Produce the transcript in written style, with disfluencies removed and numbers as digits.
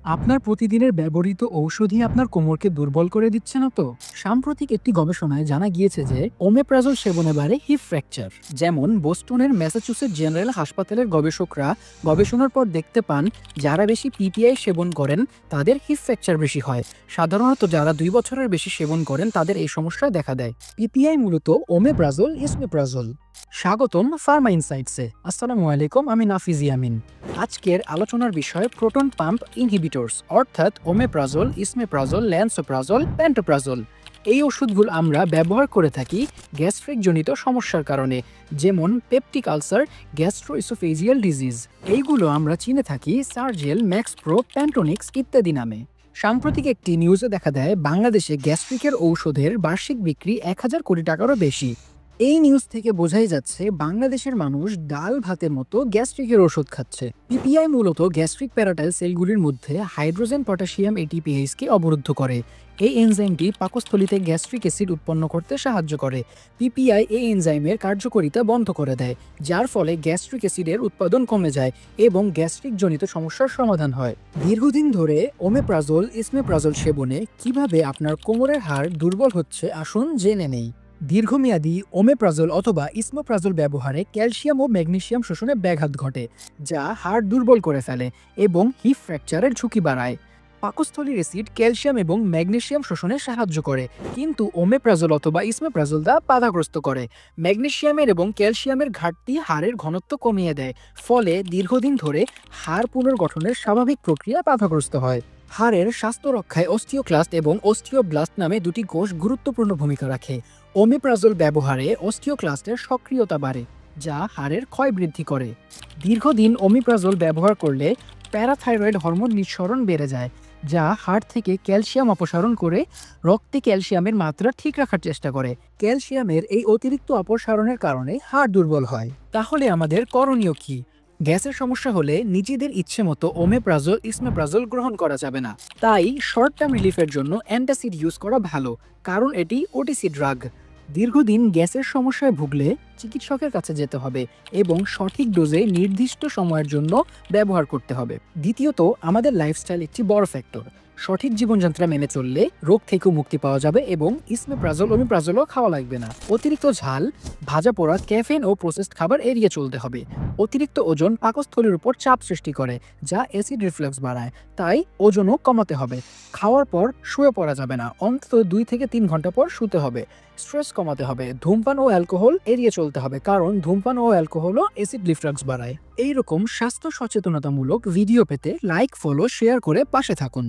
আপনার প্রতিদিনের ব্যবহৃত ঔষধই আপনার কোমরকে দুর্বল করে দিচ্ছে না তো? সাম্প্রতিক একটি গবেষণায় জানা গিয়েছে যে ওমেপ্রাজল সেবনে বাড়ে হিপ ফ্র্যাকচার। যেমন বোস্টনের ম্যাসাচুসেটস জেনারেল হাসপাতালের গবেষকরা গবেষণার পর দেখতে পান যারা বেশি পিপিআই সেবন করেন তাদের হিপ ফ্র্যাকচার বেশি হয়। সাধারণত যারা 2 বছরের বেশি সেবন করেন তাদের এই সমস্যা দেখা দেয়। পিপিআই মূলত ওমেপ্রাজল, ইসমেপ্রাজল। স্বাগতম ফার্মা ইনসাইটসে। আসসালামু আলাইকুম, আমি নাফিজ ইয়ামিন। আজকের আলোচনার বিষয় প্রোটন পাম্প ইনহিবিটরস, অর্থাৎ ওমেপ্রাজল, ইসমেপ্রাজল, ল্যান্সোপ্রাজল, প্যান্টোপ্রাজল। এই ওষুধগুলো আমরা ব্যবহার করে থাকি গ্যাস্ট্রিক জনিত সমস্যার কারণে, যেমন পেপটিক আলসার, গ্যাস্ট্রোইসোফেজিয়াল ডিজিজ। এইগুলো আমরা চিনে থাকি সার্জেল, ম্যাক্সপ্রো, প্যান্টোনিক্স ইত্যাদি নামে। সাম্প্রতিক একটি নিউজে দেখা দেয় বাংলাদেশে গ্যাস্ট্রিকের ঔষধের বার্ষিক বিক্রি 1000 কোটি টাকারও বেশি। এই নিউজ থেকে বোঝাই যাচ্ছে বাংলাদেশের মানুষ ডাল ভাতের মতো গ্যাস্ট্রিকের ওষুধ খাচ্ছে। পিপিআই মূলত গ্যাস্ট্রিক প্যারাটাইল সেলগুলির মধ্যে হাইড্রোজেন পটাশিয়াম এটিপিএসকে অবরুদ্ধ করে। এই এনজাইমটি পাকস্থলীতে গ্যাস্ট্রিক অ্যাসিড উৎপন্ন করতে সাহায্য করে। পিপিআই এই এনজাইমের কার্যকারিতা বন্ধ করে দেয়, যার ফলে গ্যাস্ট্রিক অ্যাসিডের উৎপাদন কমে যায় এবং গ্যাস্ট্রিক জনিত সমস্যার সমাধান হয়। দীর্ঘদিন ধরে ওমেপ্রাজল, ইসমেপ্রাজল সেবনে কিভাবে আপনার কোমরের হাড় দুর্বল হচ্ছে আসুন জেনে নেই। দীর্ঘমেয়াদী ওমেপ্রাজল অথবা ইসমোপ্রাজল ব্যবহারে ক্যালসিয়াম ও ম্যাগনেসিয়াম শোষণে ব্যাঘাত ঘটে, যা হাড় দুর্বল করে ফেলে এবং হিপ ফ্র্যাকচারের ঝুঁকি বাড়ায়। পাকস্থলীর অ্যাসিড ক্যালসিয়াম এবং ম্যাগনেসিয়াম শোষণে সাহায্য করে, কিন্তু ওমেপ্রাজল অথবা ইসমোপ্রাজল তা বাধাগ্রস্ত করে। ম্যাগনেসিয়ামের এবং ক্যালসিয়ামের ঘাটতি হাড়ের ঘনত্ব কমিয়ে দেয়, ফলে দীর্ঘদিন ধরে হাড় পুনর্গঠনের স্বাভাবিক প্রক্রিয়া বাধাগ্রস্ত হয়। হাড়ের স্বাস্থ্য রক্ষায় অস্টিওক্লাস্ট এবং অস্টিওব্লাস্ট নামে দুটি কোষ গুরুত্বপূর্ণ ভূমিকা রাখে। ওমেপ্রাজল ব্যবহারে অস্টিওক্লাস্টের সক্রিয়তা বাড়ে, যা হাড়ের ক্ষয় বৃদ্ধি করে। দীর্ঘদিন ওমেপ্রাজল ব্যবহার করলে প্যারাথাইরয়েড হরমোন নিঃসরণ বেড়ে যায়, যা হাড় থেকে ক্যালসিয়াম অপসারণ করে রক্তে ক্যালসিয়ামের মাত্রা ঠিক রাখার চেষ্টা করে। ক্যালসিয়ামের এই অতিরিক্ত অপসারণের কারণে হাড় দুর্বল হয়। তাহলে আমাদের করণীয় কি? গ্যাসের সমস্যা হলে নিজেদের ইচ্ছে মতো ওমেপ্রাজল, ইসমেপ্রাজল গ্রহণ করা যাবে না। তাই শর্ট টার্ম রিলিফের জন্য অ্যান্টাসিড ইউজ করা ভালো, কারণ এটি ওটিসি ড্রাগ। দীর্ঘদিন গ্যাসের সমস্যায় ভুগলে চিকিৎসকের কাছে যেতে হবে এবং সঠিক ডোজে নির্দিষ্ট সময়ের জন্য ব্যবহার করতে হবে। দ্বিতীয়ত, আমাদের লাইফস্টাইল একটি বড় ফ্যাক্টর। সঠিক জীবনযাত্রা মেনে চললে রোগ থেকেও মুক্তি পাওয়া যাবে এবং ইসমেপ্রাজল, ওমেপ্রাজলও খাওয়া লাগবে না। অতিরিক্ত ঝাল, ভাজা পোড়া, ক্যাফেন ও প্রসেসড খাবার এড়িয়ে চলতে হবে। অতিরিক্ত ওজন পাকস্থলীর উপর চাপ সৃষ্টি করে, যা অ্যাসিড রিফ্লাক্স বাড়ায়, তাই ওজনও কমাতে হবে। খাওয়ার পর শুয়ে পড়া যাবে না, অন্তত 2 থেকে 3 ঘন্টা পর শুতে হবে। স্ট্রেস কমাতে হবে। ধূমপান ও অ্যালকোহল এড়িয়ে চলতে হবে, কারণ ধূমপান ও অ্যালকোহলও অ্যাসিড রিফ্লাক্স বাড়ায়। এইরকম স্বাস্থ্য সচেতনতামূলক ভিডিও পেতে লাইক, ফলো, শেয়ার করে পাশে থাকুন।